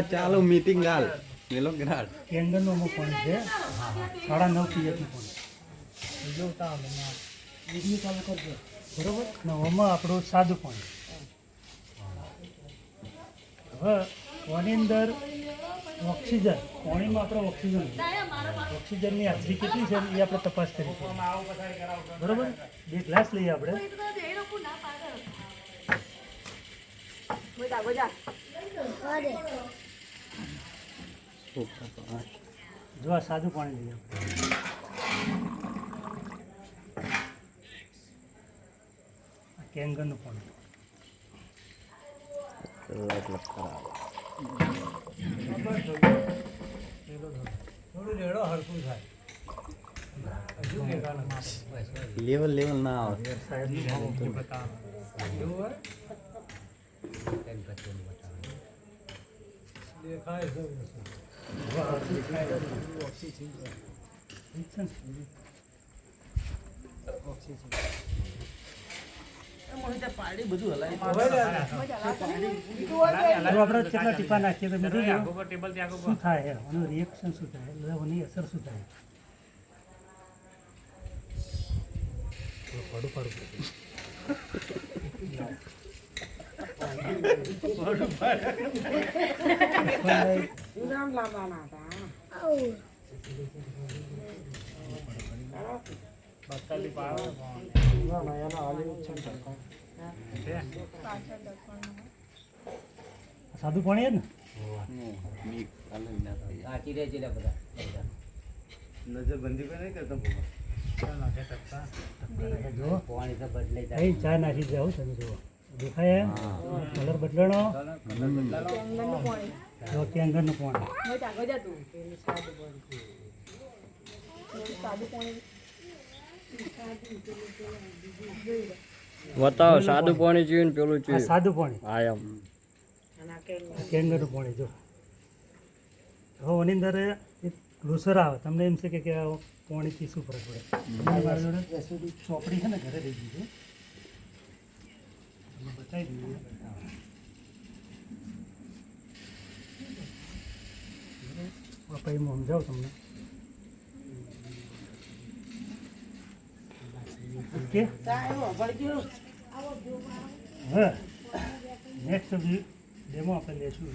ચાલો મીટિંગ હાલ મેલો ગ્રાડ કેન્ડરનો અમુક પોઈન્ટ છે 9:30 પીએમની પોઈન્ટ વિડીયો ચાલુ કરજો બરોબર ને ઓમાં આપણું સાદું પોઈન્ટ હવે કોની અંદર ઓક્સિજન કોણીમાં આપણે ઓક્સિજનની હાજરી કેટલી છે એ આપણે તપાસ કરી બરોબર 2 ગ્લાસ લઈએ આપણે જો આ સાદું પાણી લઈએ કેંગરનું પાણી થોડું રેડો હરકું થાય લેવલ ના આવે આપણે કેટલા ટીપા નાખીએ તો શું થાય એનું રિએક્શન શું થાય એની અસર શું થાય સાદું પાણી ને નજરબંધી પણ નહીં કરતા જો ચા નાખી જાવ તમે જુઓ દેખાય કલર બદલાણો જો કેંગરનું પાણી બતાવો સાદું પાણી જોઈએ ને પેલું જોઈએ સાદું પાણી હા એમ કેંગરનું પાણી જો હવે એની અંદર એક ગ્લોસર આવે તમને એમ છે કે આ પાણીથી શું ફરક પડે મારી જોડે ચોપડી છે ને ઘરે રહી ગઈ છે બતાવી દઈએ પછી હું સમજાવું તમને ઓકે હવે નેક્સ્ટ ડેમો આપણે લેશું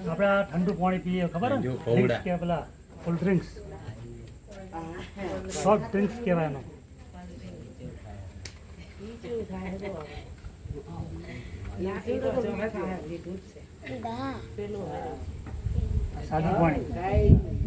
આપણે ઠંડુ પાણી પીએ ખબર ને કે પેલા કોલ્ડ ડ્રિંક્સ સોફ્ટ ડ્રિંક્સ કહેવાય એનો સાદું પાણી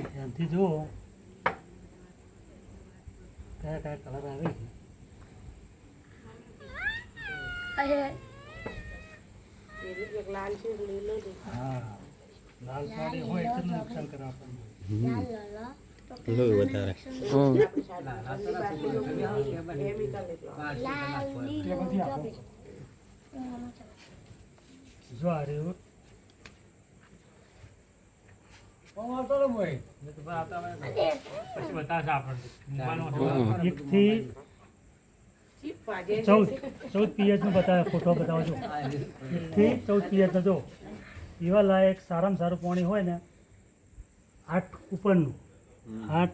ધ્યાનથી જુઓ કયા કયા કલર આવે હા લાલ પાણી હોય તો નુકસાન કરે આપણને વધારે જો આ રહ્યું એકથી 14 પીએચ નું બતાવે, ફોટો બતાવો છો 1 થી 14 પીએચ નો જો પીવા લાયક સારામાં સારું પાણી હોય ને 8 ઉપરનું 8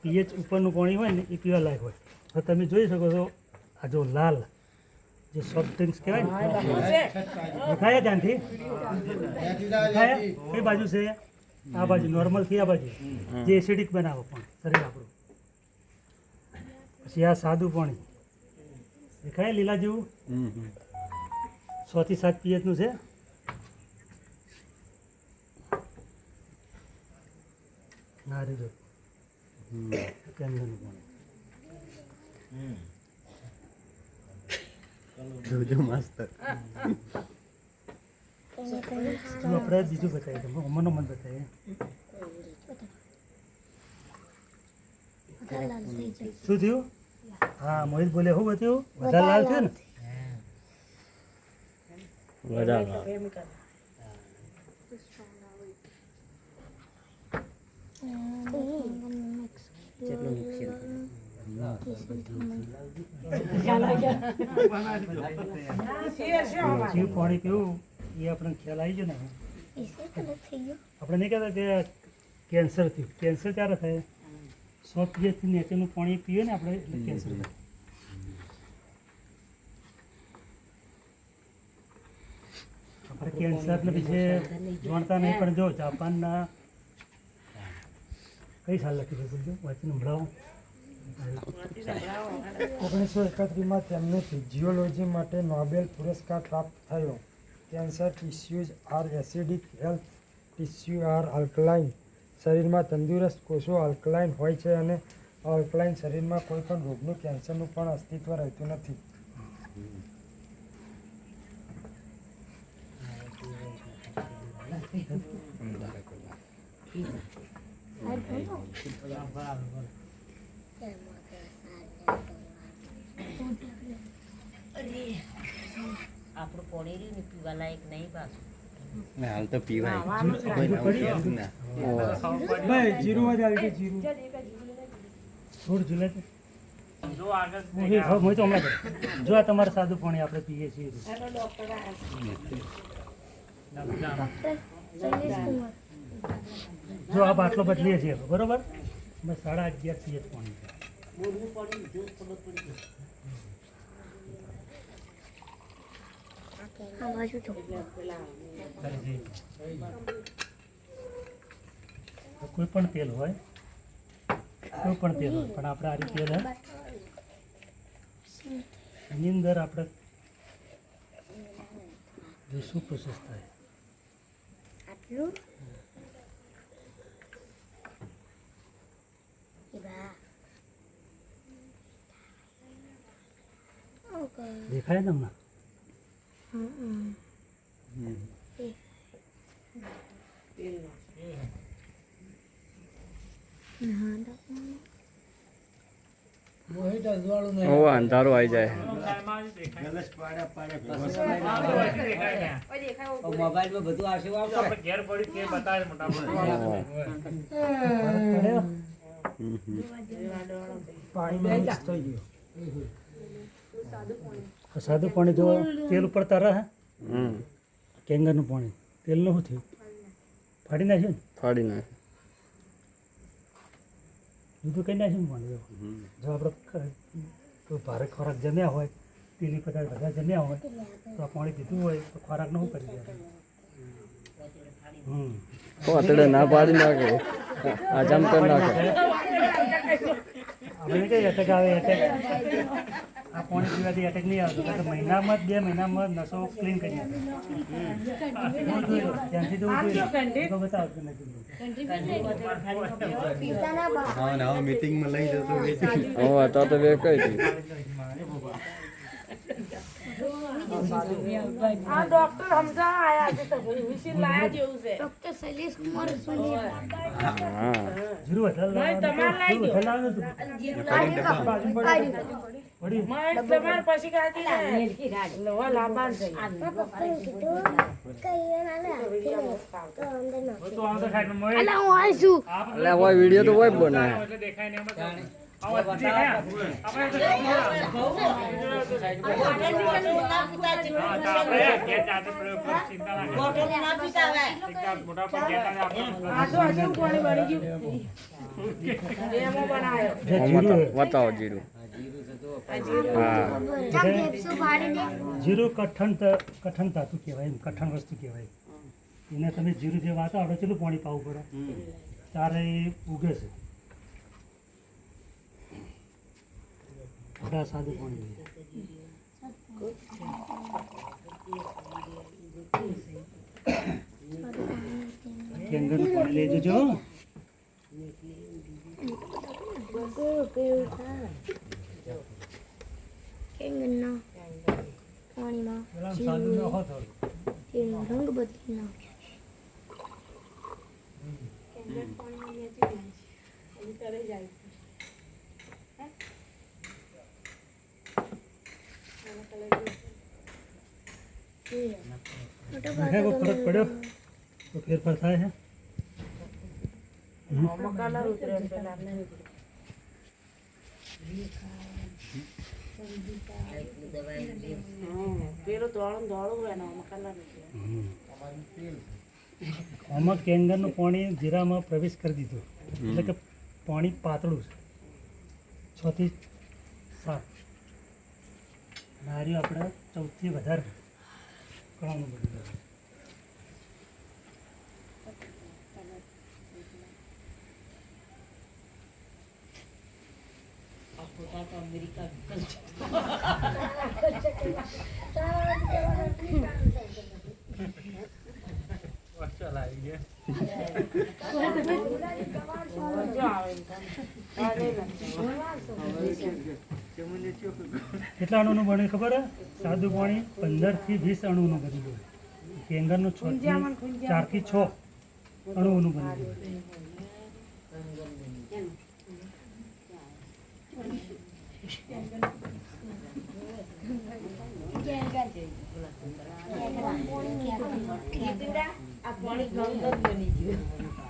પીએચ ઉપરનું પાણી હોય ને એ પીવા લાયક હોય. તો તમે જોઈ શકો છો આ જો લાલ જે સોફ્ટ ડ્રિંક્સ કહેવાય ને દેખાય ત્યાંથી દેખાય કઈ બાજુ છે આ બાજુ નોર્મલથી આ બાજુ જે એસિડિક બનાવો પણ શરીર આપણું. પછી આ સાદું પાણી દેખાય લીલા જેવું 6 થી 7 પીએચનું છે. નારિયેળ કેન્દ્રનું પાણી જોજો મસ્ત. આપણે બીજું બતાવીએ તમે અમરનો મન બતાવીએ શું થયું. હા મોહિત બોલે શું બત્યું વધારે લાલ થયું ને વધારે જીવ પાણી પીવું એ આપણને ખ્યાલ આવી ગયો ને. આપણે નહીં કહેતા કે કેન્સર થયું. કેન્સર ત્યારે થાય 100 પીએચથી નીચેનું પાણી પીએ ને આપણે એટલે કેન્સર થાય. આપણે કેન્સરને વિશે જાણતા નહીં પણ જો જાપાનના કઈ સાલ લખી છે બોલજો વાંચીને સંભળાવો. 1931માં તેમને ફિઝિયોલોજી માટે નોબેલ પુરસ્કાર પ્રાપ્ત થયો. Cancer tissues are acidic, health tissue are alkaline. શરીરમાં તંદુરસ્ત કોષો આલ્કલાઇન હોય છે અને આલ્કલાઇન શરીરમાં કોઈ પણ રોગનું કેન્સરનું પણ અસ્તિત્વ રહેતું નથી. આપણું પોણી રહ્યું ને પીવા લાયક નહીં પાછું. હાલ તો પીવાય કોઈ નવું કહેતું ના. જીરું જ આવી ગયું, જીરું. 16 જુલાઈ હું તો હમણાં કરું. જો આ તમારું સાદું પાણી આપણે પીએ છીએ જો આ બાટલો બદલીએ છીએ બરોબર અમે 11.5 પીએચ પાણી છે. કોઈ પણ તેલ હોય પણ આપણે આ રીતે તેલ એની અંદર આપણે જો શું પ્રોસેસ થાય દેખાય ને હમણાં અંધારું આવી જાય. મોબાઈલમાં બધું આવશે પાણીમાં મિક્સ થઈ ગયું. સાદું પાણી જો તેલ ઉપર તરે હે કેંગરનું પાણી તેલનું શું થયું ફાડી નાખ્યું ને ફાડી નાખે. બીજું કંઈ નાખ્યું ને પાણી જો આપણે કોઈ ભારે ખોરાક જમ્યા હોય તેલી પદાર્થ બધા જમ્યા હોય તો આ પાણી પીધું હોય તો ખોરાકને શું કરી દે પોતડે ના પાડી નાખે હજમ કરી નાખે. આપણે કઈ એટેક આવે એટેક આ પાણી પીવાથી એટેક નહીં આવતો કારણ કે મહિનામાં 2 મહિનામાં નસો ક્લીન કરી આપે ત્યાંથી તો બતાવતું નથી. નવા મીટિંગમાં લઈ જતો હવે તો બે કઈ હતી. આ ડોક્ટર સમજા આયા છે તો વિશિર લાયા જેવું છે ડોક્ટર શૈલેષ કુમાર સોની હા જીરું વધારે તમારે લઈ ગયો પડી તમારે પછી કાઢી નવા લાભાન છે તો આમ તો સાઈડમાં મોય અલા હું આવીશું એટલે હોય વિડીયો તો હોય જ બનાવે. હજુ પાણી બળી ગયું એમાં બનાવ્યો બતાવો જીરું હા ચમ ભેપસું ફાડી દે જીરું કઠણ ધાતુ કહેવાય એમ કઠણ વસ્તુ કહેવાય એને તમે જીરું જે વાતો આપણે કેટલું પાણી પાવું પડે ત્યારે એ ઉગે છે થોડા સાદું પાણી કેંગરનું પાણી લઈ જજો કેંગરના પાણીમાં પેલા સાદું ન હોત તેનો રંગ બદલી નાખે દેખાય કોઈ ફરક પડ્યો તો ફેરફાર થાય છે કલર ઉતરે પેલા પેલું ધોળું હોય ને કલર આમાં કેંગરનું પાણી જીરામાં પ્રવેશ કરી દીધું એટલે કે પાણી પાતળું છે 6 થી 7 નારિયો આપણે 14 થી વધારે કણાનું બધું અમેરિકા કેટલા અણુનું બને ખબર હે સાદું પાણી 15 થી 20 અણુનું બનેલું કેંગરનું 4 થી 6 અણુનું બનેલું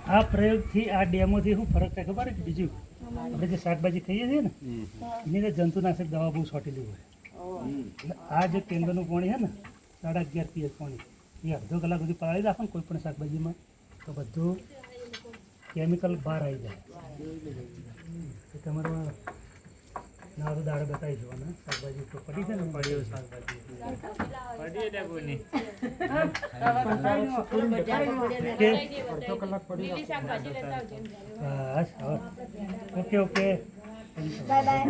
આ પ્રયોગથી આ ડેમોથી શું ફરક થાય ખબર છે બીજું આપણે જે શાકભાજી ખાઈએ છીએ ને એની અંદર જંતુનાશક દવા બહુ છોટેલી હોય એટલે આ જે કેંગરનું પાણી છે ને 11.5 પીએચ પાણી એ અડધો કલાક સુધી પલાળી રાખો ને કોઈ પણ શાકભાજીમાં તો બધું કેમિકલ બહાર આવી જાય તો તમારો ના તો દાડે બતાવી જોવાના શાકભાજી તો પડી છે ને પડ્યો શાકભાજી અડધો કલાક પડી બસ ઓકે ઓકે બાય બાય